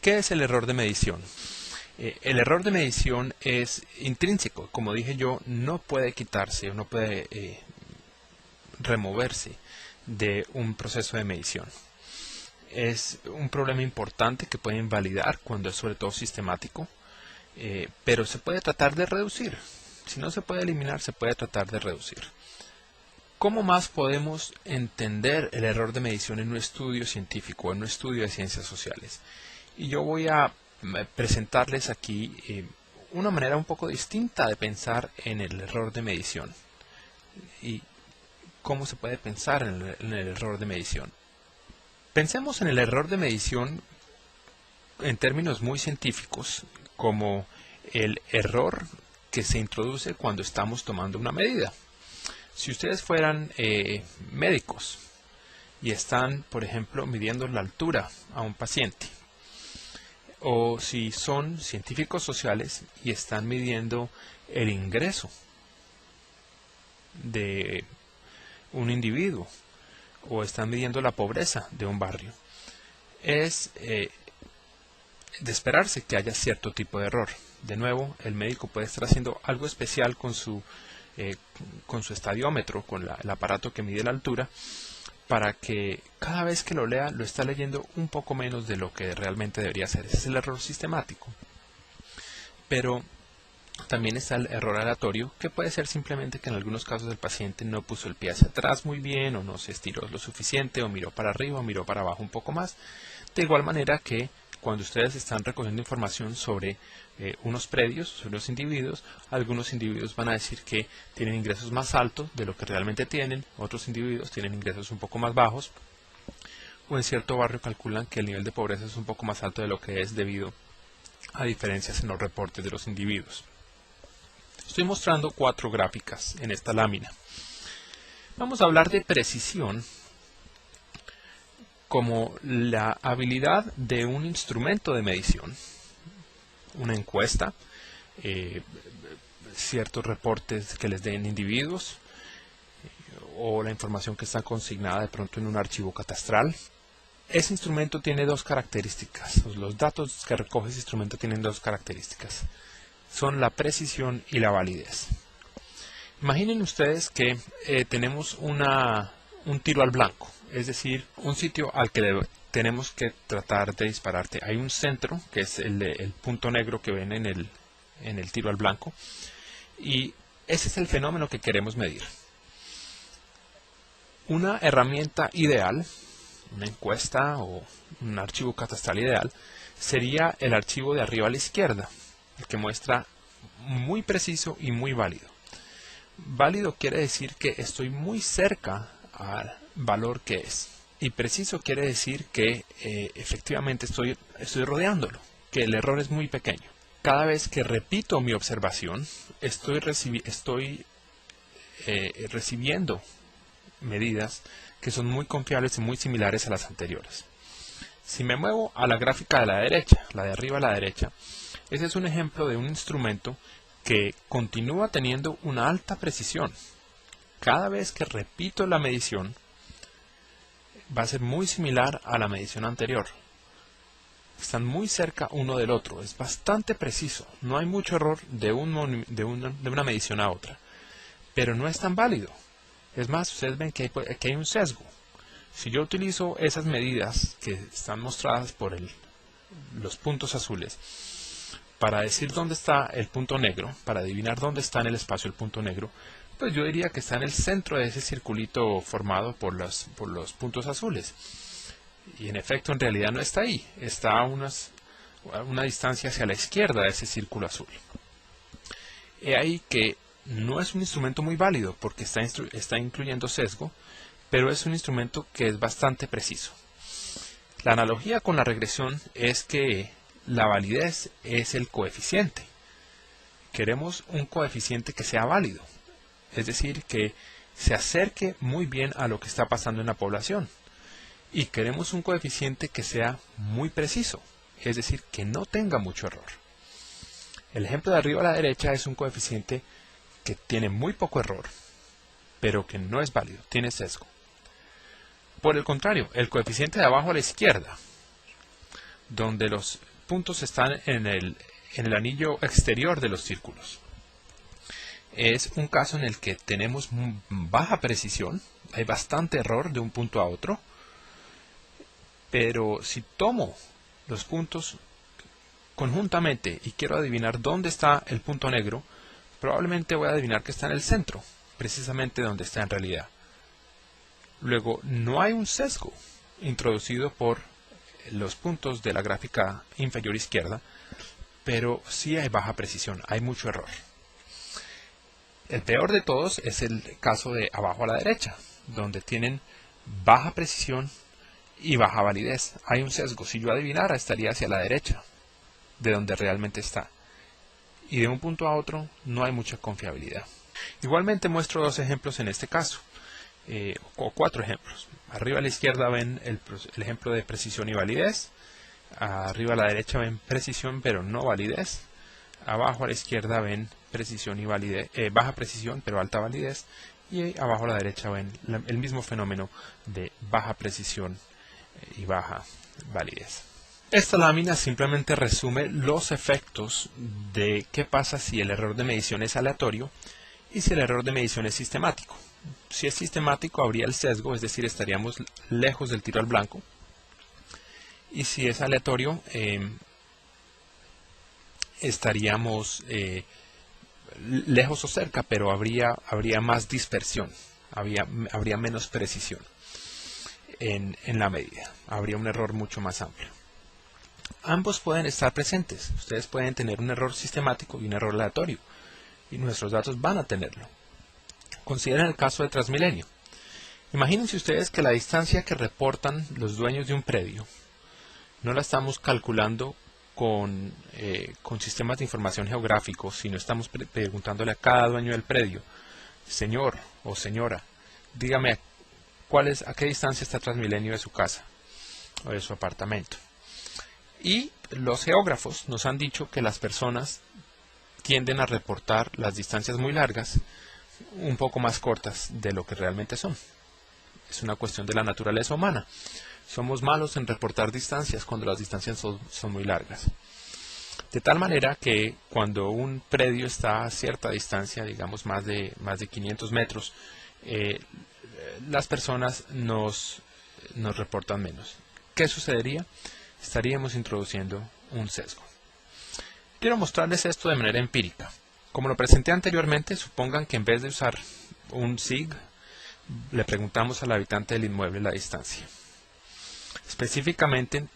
¿Qué es el error de medición? El error de medición es intrínseco. Como dije yo, no puede quitarse o no puede removerse de un proceso de medición. Es un problema importante que puede invalidar cuando es sobre todo sistemático, pero se puede tratar de reducir. Si no se puede eliminar, se puede tratar de reducir. ¿Cómo más podemos entender el error de medición en un estudio científico, en un estudio de ciencias sociales? Y yo voy a presentarles aquí una manera un poco distinta de pensar en el error de medición. Y cómo se puede pensar en el error de medición. Pensemos en el error de medición en términos muy científicos como el error que se introduce cuando estamos tomando una medida. Si ustedes fueran médicos y están, por ejemplo, midiendo la altura a un paciente, o si son científicos sociales y están midiendo el ingreso de un individuo, o están midiendo la pobreza de un barrio, es de esperarse que haya cierto tipo de error. De nuevo, el médico puede estar haciendo algo especial con su estadiómetro, con el aparato que mide la altura, para que cada vez que lo lea, lo está leyendo un poco menos de lo que realmente debería ser. Ese es el error sistemático. Pero también está el error aleatorio, que puede ser simplemente que en algunos casos el paciente no puso el pie hacia atrás muy bien, o no se estiró lo suficiente, o miró para arriba, o miró para abajo un poco más. De igual manera que cuando ustedes están recogiendo información sobre unos predios, sobre los individuos, algunos individuos van a decir que tienen ingresos más altos de lo que realmente tienen, otros individuos tienen ingresos un poco más bajos, o en cierto barrio calculan que el nivel de pobreza es un poco más alto de lo que es debido a diferencias en los reportes de los individuos. Estoy mostrando 4 gráficas en esta lámina. Vamos a hablar de precisión como la habilidad de un instrumento de medición, una encuesta, ciertos reportes que les den individuos, o la información que está consignada de pronto en un archivo catastral. Ese instrumento tiene 2 características. Los datos que recoge ese instrumento tienen 2 características. Son la precisión y la validez. Imaginen ustedes que tenemos un tiro al blanco, es decir, un sitio al que tenemos que tratar de dispararte. Hay un centro, que es el punto negro que ven en el tiro al blanco, y ese es el fenómeno que queremos medir. Una herramienta ideal, una encuesta o un archivo catastral ideal, sería el archivo de arriba a la izquierda, el que muestra muy preciso y muy válido. Válido quiere decir que estoy muy cerca al valor que es. Y preciso quiere decir que efectivamente estoy rodeándolo, que el error es muy pequeño. Cada vez que repito mi observación, estoy recibiendo medidas que son muy confiables y muy similares a las anteriores. Si me muevo a la gráfica de la derecha, la de arriba a la derecha, ese es un ejemplo de un instrumento que continúa teniendo una alta precisión. Cada vez que repito la medición, va a ser muy similar a la medición anterior. Están muy cerca uno del otro, es bastante preciso, no hay mucho error de una medición a otra, pero no es tan válido. Es más, ustedes ven que hay un sesgo. Si yo utilizo esas medidas que están mostradas por los puntos azules, para decir dónde está el punto negro, para adivinar dónde está en el espacio el punto negro, pues yo diría que está en el centro de ese circulito formado por los puntos azules. Y en efecto, en realidad no está ahí, está a una distancia hacia la izquierda de ese círculo azul. He ahí que no es un instrumento muy válido porque está incluyendo sesgo, pero es un instrumento que es bastante preciso. La analogía con la regresión es que la validez es el coeficiente. Queremos un coeficiente que sea válido, es decir, que se acerque muy bien a lo que está pasando en la población. Y queremos un coeficiente que sea muy preciso, es decir, que no tenga mucho error. El ejemplo de arriba a la derecha es un coeficiente que tiene muy poco error, pero que no es válido, tiene sesgo. Por el contrario, el coeficiente de abajo a la izquierda, donde los puntos están en el anillo exterior de los círculos. Es un caso en el que tenemos baja precisión, hay bastante error de un punto a otro, pero si tomo los puntos conjuntamente y quiero adivinar dónde está el punto negro, probablemente voy a adivinar que está en el centro, precisamente donde está en realidad. Luego, no hay un sesgo introducido por los puntos de la gráfica inferior izquierda, pero sí hay baja precisión, hay mucho error. El peor de todos es el caso de abajo a la derecha, donde tienen baja precisión y baja validez. Hay un sesgo. Si yo adivinara, estaría hacia la derecha, de donde realmente está. Y de un punto a otro no hay mucha confiabilidad. Igualmente muestro dos ejemplos en este caso, o cuatro ejemplos. Arriba a la izquierda ven el ejemplo de precisión y validez. Arriba a la derecha ven precisión pero no validez. Abajo a la izquierda ven precisión y validez, baja precisión pero alta validez. Y abajo a la derecha ven el mismo fenómeno de baja precisión y baja validez. Esta lámina simplemente resume los efectos de qué pasa si el error de medición es aleatorio y si el error de medición es sistemático. Si es sistemático habría el sesgo, es decir, estaríamos lejos del tiro al blanco. Y si es aleatorio, estaríamos lejos o cerca, pero habría más dispersión, habría menos precisión en la medida, habría un error mucho más amplio. Ambos pueden estar presentes, ustedes pueden tener un error sistemático y un error aleatorio, y nuestros datos van a tenerlo. Consideren el caso de Transmilenio. Imagínense ustedes que la distancia que reportan los dueños de un predio no la estamos calculando con sistemas de información geográficos, sino estamos preguntándole a cada dueño del predio: señor o señora, dígame a qué distancia está Transmilenio de su casa o de su apartamento. Y los geógrafos nos han dicho que las personas tienden a reportar las distancias muy largas un poco más cortas de lo que realmente son. Es una cuestión de la naturaleza humana. Somos malos en reportar distancias cuando las distancias son muy largas. De tal manera que cuando un predio está a cierta distancia, digamos más de 500 metros, las personas nos reportan menos. ¿Qué sucedería? Estaríamos introduciendo un sesgo. Quiero mostrarles esto de manera empírica. Como lo presenté anteriormente, supongan que en vez de usar un SIG, le preguntamos al habitante del inmueble la distancia. Específicamente